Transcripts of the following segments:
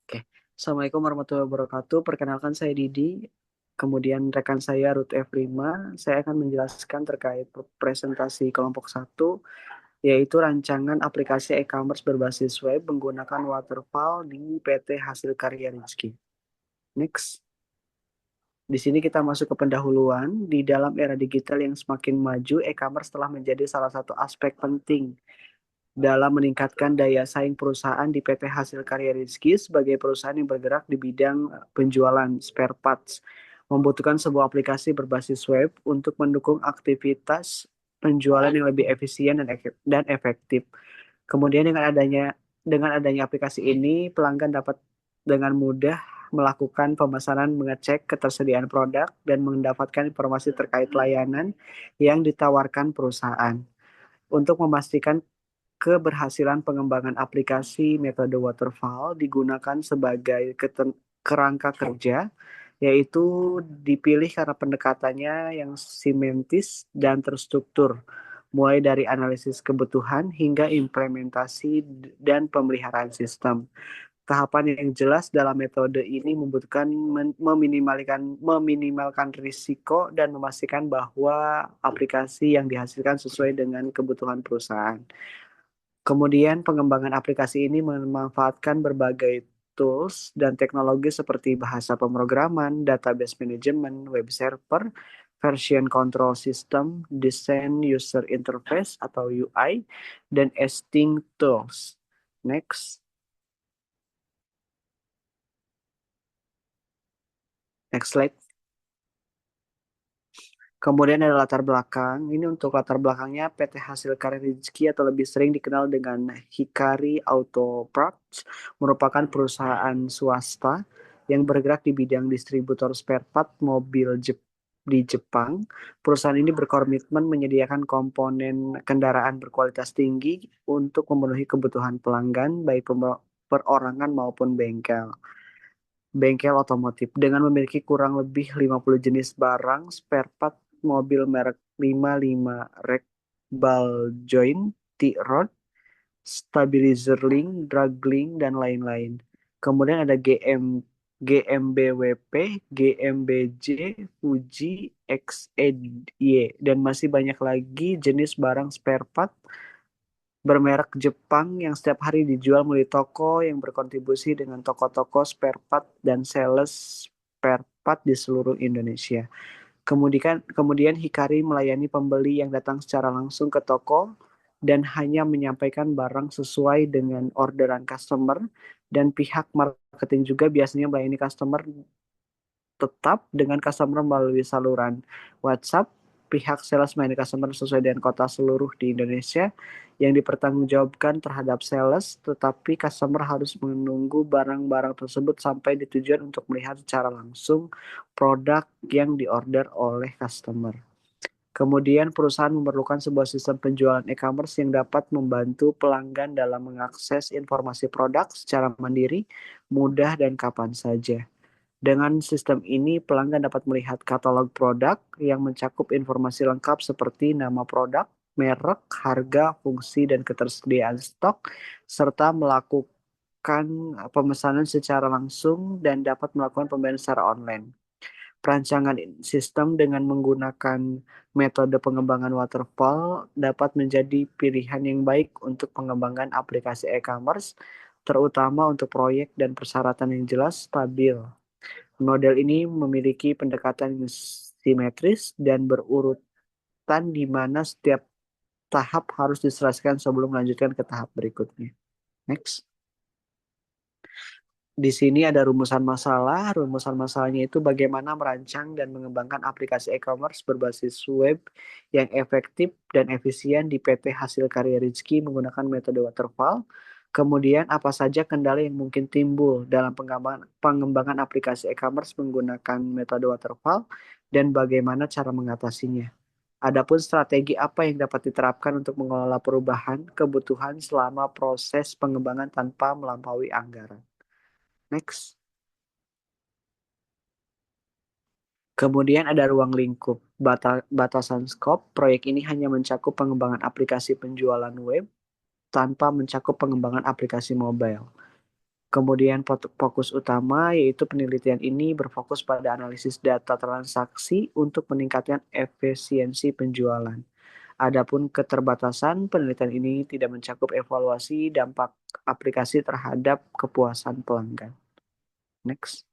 Oke, Assalamualaikum warahmatullahi wabarakatuh. Perkenalkan saya Didi, kemudian rekan saya Ruth F5. Saya akan menjelaskan terkait presentasi kelompok satu, yaitu rancangan aplikasi e-commerce berbasis web menggunakan waterfall di PT Hasil Karya Rizky. Next. Di sini kita masuk ke pendahuluan. Di dalam era digital yang semakin maju, e-commerce telah menjadi salah satu aspek penting dalam meningkatkan daya saing perusahaan. Di PT Hasil Karya Rizky sebagai perusahaan yang bergerak di bidang penjualan spare parts, membutuhkan sebuah aplikasi berbasis web untuk mendukung aktivitas penjualan yang lebih efisien dan efektif. Kemudian dengan adanya aplikasi ini, pelanggan dapat dengan mudah melakukan pemesanan, mengecek ketersediaan produk, dan mendapatkan informasi terkait layanan yang ditawarkan perusahaan. Untuk memastikan keberhasilan pengembangan aplikasi, metode waterfall digunakan sebagai kerangka kerja, yaitu dipilih karena pendekatannya yang simentis dan terstruktur, mulai dari analisis kebutuhan hingga implementasi dan pemeliharaan sistem. Tahapan yang jelas dalam metode ini membutuhkan meminimalkan risiko dan memastikan bahwa aplikasi yang dihasilkan sesuai dengan kebutuhan perusahaan. Kemudian pengembangan aplikasi ini memanfaatkan berbagai tools dan teknologi seperti bahasa pemrograman, database management, web server, version control system, desain user interface atau UI, dan testing tools. Next. Next slide. Kemudian ada latar belakang. Ini untuk latar belakangnya PT Hasil Karya Rizky atau lebih sering dikenal dengan Hikari Auto Parts merupakan perusahaan swasta yang bergerak di bidang distributor spare part mobil di Jepang. Perusahaan ini berkomitmen menyediakan komponen kendaraan berkualitas tinggi untuk memenuhi kebutuhan pelanggan baik perorangan maupun bengkel otomotif dengan memiliki kurang lebih 50 jenis barang spare part mobil merek 55 rack ball joint, T-rod, stabilizer link, drag link, dan lain-lain. Kemudian ada GMBWP, GMBJ, Fuji, XEY, dan masih banyak lagi jenis barang spare part bermerek Jepang yang setiap hari dijual melalui toko yang berkontribusi dengan toko-toko spare part dan sales spare part di seluruh Indonesia. Kemudian Hikari melayani pembeli yang datang secara langsung ke toko dan hanya menyampaikan barang sesuai dengan orderan customer, dan pihak marketing juga biasanya melayani customer tetap dengan customer melalui saluran WhatsApp. Pihak sales melayani customer sesuai dengan kota seluruh di Indonesia yang dipertanggungjawabkan terhadap sales, tetapi customer harus menunggu barang-barang tersebut sampai di tujuan untuk melihat secara langsung produk yang diorder oleh customer. Kemudian perusahaan memerlukan sebuah sistem penjualan e-commerce yang dapat membantu pelanggan dalam mengakses informasi produk secara mandiri, mudah, dan kapan saja. Dengan sistem ini, pelanggan dapat melihat katalog produk yang mencakup informasi lengkap seperti nama produk, merek, harga, fungsi, dan ketersediaan stok, serta melakukan pemesanan secara langsung dan dapat melakukan pembayaran secara online. Perancangan sistem dengan menggunakan metode pengembangan waterfall dapat menjadi pilihan yang baik untuk pengembangan aplikasi e-commerce, terutama untuk proyek dan persyaratan yang jelas, stabil. Model ini memiliki pendekatan yang simetris dan berurutan di mana setiap tahap harus diselesaikan sebelum melanjutkan ke tahap berikutnya. Next. Di sini ada rumusan masalah. Rumusan masalahnya itu bagaimana merancang dan mengembangkan aplikasi e-commerce berbasis web yang efektif dan efisien di PT Hasil Karya Rizky menggunakan metode waterfall. Kemudian apa saja kendala yang mungkin timbul dalam pengembangan aplikasi e-commerce menggunakan metode waterfall dan bagaimana cara mengatasinya. Adapun strategi apa yang dapat diterapkan untuk mengelola perubahan kebutuhan selama proses pengembangan tanpa melampaui anggaran. Next. Kemudian ada ruang lingkup. Batasan skop, proyek ini hanya mencakup pengembangan aplikasi penjualan web tanpa mencakup pengembangan aplikasi mobile. Kemudian fokus utama yaitu penelitian ini berfokus pada analisis data transaksi untuk meningkatkan efisiensi penjualan. Adapun keterbatasan, penelitian ini tidak mencakup evaluasi dampak aplikasi terhadap kepuasan pelanggan. Next.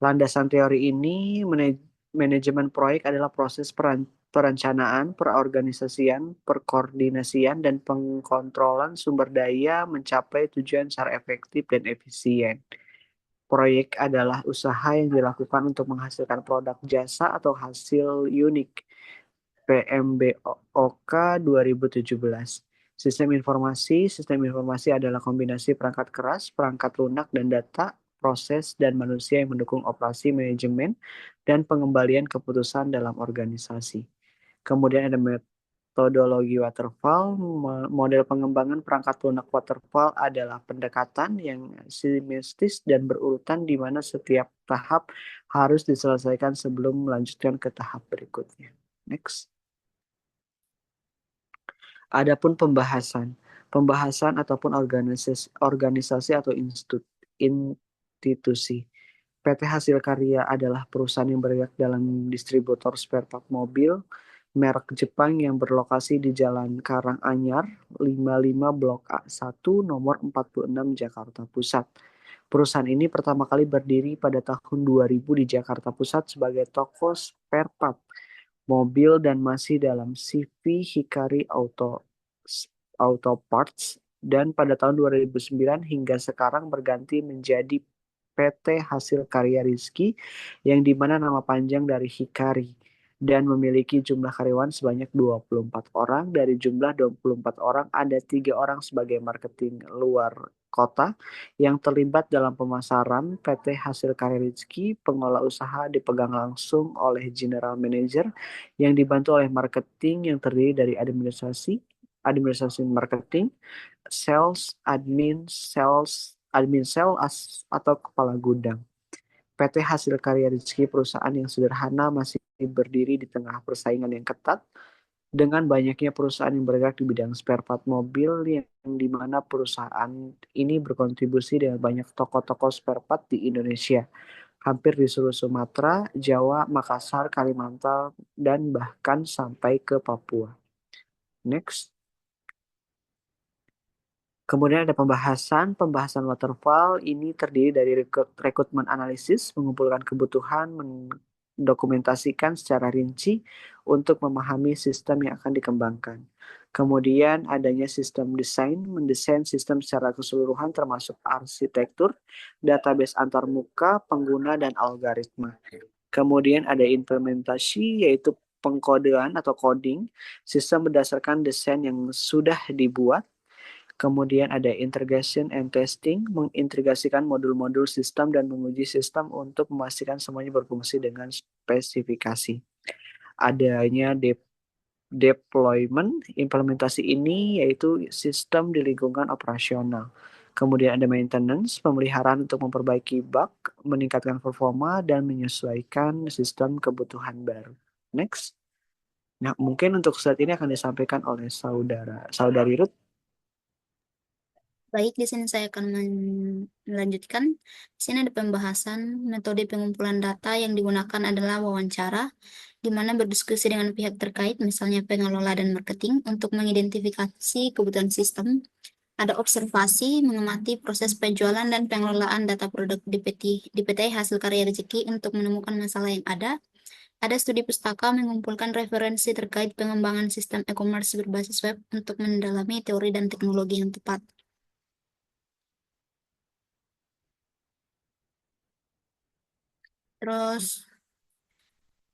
Landasan teori ini, manajemen proyek adalah proses perencanaan, perorganisasian, perkoordinasian, dan pengkontrolan sumber daya mencapai tujuan secara efektif dan efisien. Proyek adalah usaha yang dilakukan untuk menghasilkan produk jasa atau hasil unik. PMBOK 2017. Sistem informasi adalah kombinasi perangkat keras, perangkat lunak, dan data, proses, dan manusia yang mendukung operasi manajemen dan pengembalian keputusan dalam organisasi. Kemudian ada metodologi waterfall. Model pengembangan perangkat lunak waterfall adalah pendekatan yang simetris dan berurutan di mana setiap tahap harus diselesaikan sebelum melanjutkan ke tahap berikutnya. Next. Adapun pembahasan ataupun organisasi atau institusi. PT Hasil Karya adalah perusahaan yang bergerak dalam distributor spare part mobil merek Jepang yang berlokasi di Jalan Karanganyar 55 Blok A1 nomor 46 Jakarta Pusat. Perusahaan ini pertama kali berdiri pada tahun 2000 di Jakarta Pusat sebagai toko spare part mobil dan masih dalam CV Hikari Auto Parts dan pada tahun 2009 hingga sekarang berganti menjadi PT Hasil Karya Rizky yang dimana nama panjang dari Hikari dan memiliki jumlah karyawan sebanyak 24 orang. Dari jumlah 24 orang ada 3 orang sebagai marketing luar kota yang terlibat dalam pemasaran. PT Hasil Karya Rizky pengelola usaha dipegang langsung oleh general manager yang dibantu oleh marketing yang terdiri dari administrasi marketing, admin sales atau kepala gudang. PT Hasil Karya Rizky perusahaan yang sederhana masih berdiri di tengah persaingan yang ketat dengan banyaknya perusahaan yang bergerak di bidang spare part mobil yang di mana perusahaan ini berkontribusi dengan banyak toko-toko spare part di Indonesia, hampir di seluruh Sumatera, Jawa, Makassar, Kalimantan, dan bahkan sampai ke Papua. Next. Kemudian ada pembahasan waterfall ini terdiri dari rekrutmen analisis, mengumpulkan kebutuhan, mendokumentasikan secara rinci untuk memahami sistem yang akan dikembangkan. Kemudian adanya sistem desain, mendesain sistem secara keseluruhan termasuk arsitektur, database antarmuka, pengguna, dan algoritma. Kemudian ada implementasi yaitu pengkodean atau coding, sistem berdasarkan desain yang sudah dibuat. Kemudian ada integration and testing, mengintegrasikan modul-modul sistem dan menguji sistem untuk memastikan semuanya berfungsi dengan spesifikasi. Adanya deployment, implementasi ini yaitu sistem di lingkungan operasional. Kemudian ada maintenance, pemeliharaan untuk memperbaiki bug, meningkatkan performa, dan menyesuaikan sistem kebutuhan baru. Next. Nah, mungkin untuk saat ini akan disampaikan oleh saudari Ruth. Baik, di sini saya akan melanjutkan. Di sini ada pembahasan metode pengumpulan data yang digunakan adalah wawancara, di mana berdiskusi dengan pihak terkait, misalnya pengelola dan marketing, untuk mengidentifikasi kebutuhan sistem. Ada observasi, mengamati proses penjualan dan pengelolaan data produk di PT Hasil Karya Rezeki untuk menemukan masalah yang ada. Ada studi pustaka mengumpulkan referensi terkait pengembangan sistem e-commerce berbasis web untuk mendalami teori dan teknologi yang tepat. Terus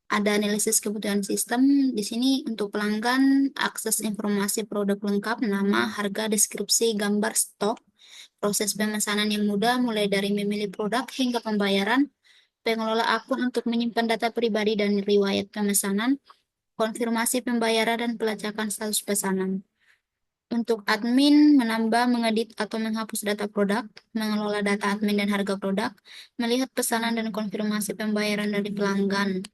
ada analisis kebutuhan sistem. Di sini untuk pelanggan, akses informasi produk lengkap, nama, harga, deskripsi, gambar, stok, proses pemesanan yang mudah mulai dari memilih produk hingga pembayaran, pengelola akun untuk menyimpan data pribadi dan riwayat pemesanan, konfirmasi pembayaran dan pelacakan status pesanan. Untuk admin, menambah, mengedit, atau menghapus data produk, mengelola data admin dan harga produk, melihat pesanan dan konfirmasi pembayaran dari pelanggan.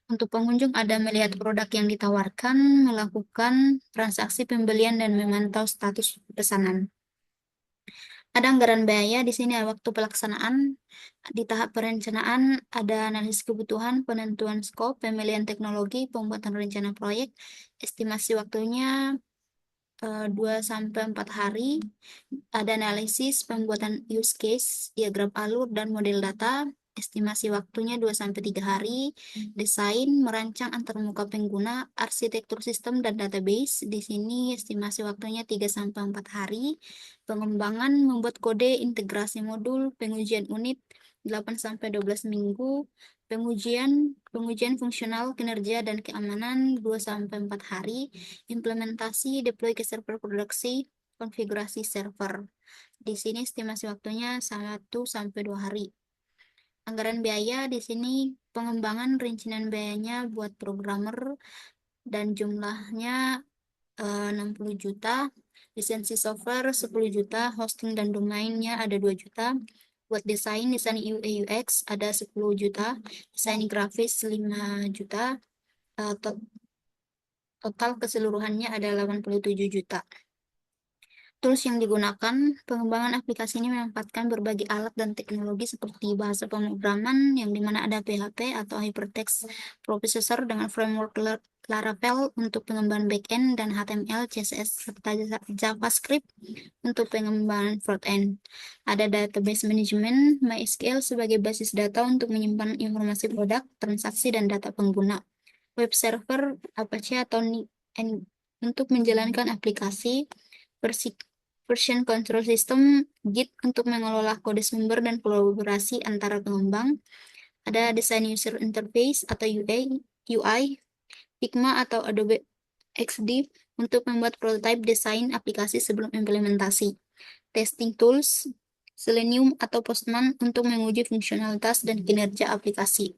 Untuk pengunjung ada melihat produk yang ditawarkan, melakukan transaksi pembelian dan memantau status pesanan. Ada anggaran biaya di sini, ada waktu pelaksanaan. Di tahap perencanaan ada analisis kebutuhan, penentuan skop, pemilihan teknologi, pembuatan rencana proyek, estimasi waktunya 2 sampai 4 hari. Ada analisis pembuatan use case, diagram alur dan model data. Estimasi waktunya 2 sampai 3 hari. Desain, merancang antarmuka pengguna, arsitektur sistem dan database. Di sini estimasi waktunya 3 sampai 4 hari. Pengembangan, membuat kode integrasi modul, pengujian unit 8 sampai 12 minggu. Pengujian pengujian fungsional, kinerja dan keamanan 2 sampai 4 hari. Implementasi, deploy ke server produksi, konfigurasi server. Di sini estimasi waktunya 1 sampai 2 hari. Anggaran biaya di sini pengembangan rincian biayanya buat programmer dan jumlahnya 60 juta. Lisensi software 10 juta, hosting dan domainnya ada 2 juta. Buat desain UI UX ada 10 juta, desain grafis 5 juta. Eh, Total keseluruhannya ada 87 juta. Tools yang digunakan, pengembangan aplikasi ini memanfaatkan berbagai alat dan teknologi seperti bahasa pemrograman, yang dimana ada PHP atau Hypertext Processor dengan framework Laravel untuk pengembangan backend dan HTML, CSS, serta JavaScript untuk pengembangan frontend. Ada database management, MySQL sebagai basis data untuk menyimpan informasi produk, transaksi, dan data pengguna. Web server, Apache atau untuk menjalankan aplikasi, version control system, Git untuk mengelola kode sumber dan kolaborasi antara pengembang. Ada desain user interface atau UI, Figma atau Adobe XD untuk membuat prototype desain aplikasi sebelum implementasi. Testing tools, Selenium atau Postman untuk menguji fungsionalitas dan kinerja aplikasi.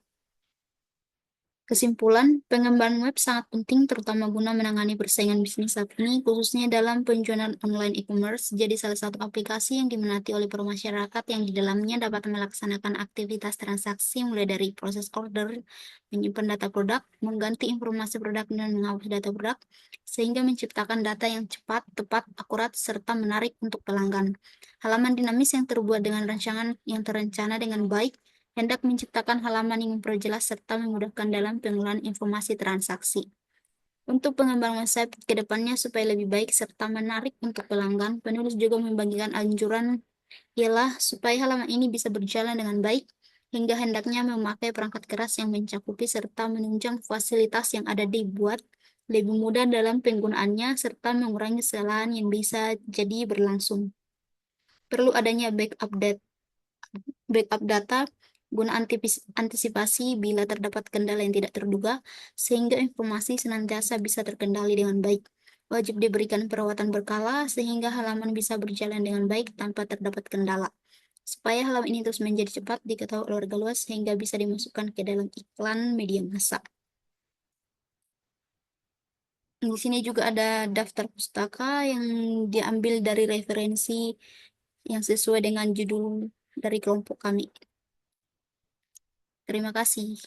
Kesimpulan, pengembangan web sangat penting terutama guna menangani persaingan bisnis saat ini, khususnya dalam penjualan online e-commerce, jadi salah satu aplikasi yang diminati oleh para masyarakat yang di dalamnya dapat melaksanakan aktivitas transaksi mulai dari proses order, menyimpan data produk, mengganti informasi produk, dan menghapus data produk, sehingga menciptakan data yang cepat, tepat, akurat, serta menarik untuk pelanggan. Halaman dinamis yang terbuat dengan rancangan yang terencana dengan baik hendak menciptakan halaman yang memperjelas serta memudahkan dalam pengolahan informasi transaksi. Untuk pengembangan website ke depannya supaya lebih baik serta menarik untuk pelanggan, penulis juga membagikan anjuran ialah supaya halaman ini bisa berjalan dengan baik, hingga hendaknya memakai perangkat keras yang mencakupi serta menunjang fasilitas yang ada dibuat lebih mudah dalam penggunaannya serta mengurangi kesalahan yang bisa jadi berlangsung. Perlu adanya backup data guna antisipasi bila terdapat kendala yang tidak terduga, sehingga informasi senantiasa bisa terkendali dengan baik. Wajib diberikan perawatan berkala sehingga halaman bisa berjalan dengan baik tanpa terdapat kendala. Supaya halaman ini terus menjadi cepat diketahui oleh warga luas sehingga bisa dimasukkan ke dalam iklan media massa. Di sini juga ada daftar pustaka yang diambil dari referensi yang sesuai dengan judul dari kelompok kami. Terima kasih.